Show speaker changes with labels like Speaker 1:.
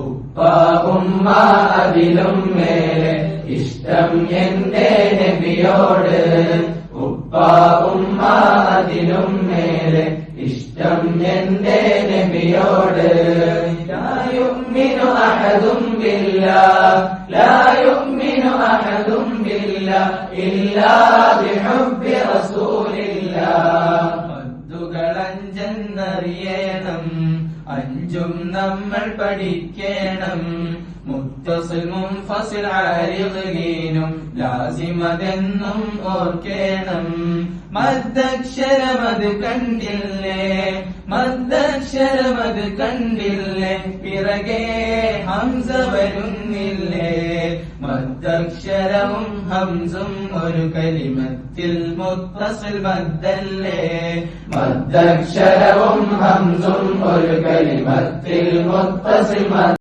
Speaker 1: ഉപ്പ ഉമ്മ അതിലും മേലെ ഇഷ്ടം എന്റെ നബിയോട്. ഉപ്പ ഉമ്മ അതിലും മേലെ ഇഷ്ടം എന്റെ നബിയോട്. ലാ യുഅ്മിനു അഹദും ബില്ലാഹ് ലാ യുഅ്മിനു അഹദും ബില്ലാഹ് ഇല്ലാ ബിഹുബ്ബി റസൂലില്ലാഹ്. പത്തുകളഞ്ചെന്നറിയണം, അഞ്ചും നമ്മൾ പഠിക്കണം. മുത്തസിൽ മുൻഫസിൽ ആരിദ് ലീനും ലാസിമതെന്നും ഓർക്കേണം. മദ്ദക്ഷരമത് കണ്ടില്ലേ മദ്ദക്ഷരമത് കണ്ടില്ലേ, പിറകെ ഹംസ വരുന്നില്ലേ. മദ്ദക്ഷരവും ഹംസും ഒരു കലിമത്തിൽ മുത്തസിൽ മദ്ദല്ലേ. മദ്ദക്ഷരവും ഹംസും ഒരു കലിമത്തിൽ മുത്തസിൽ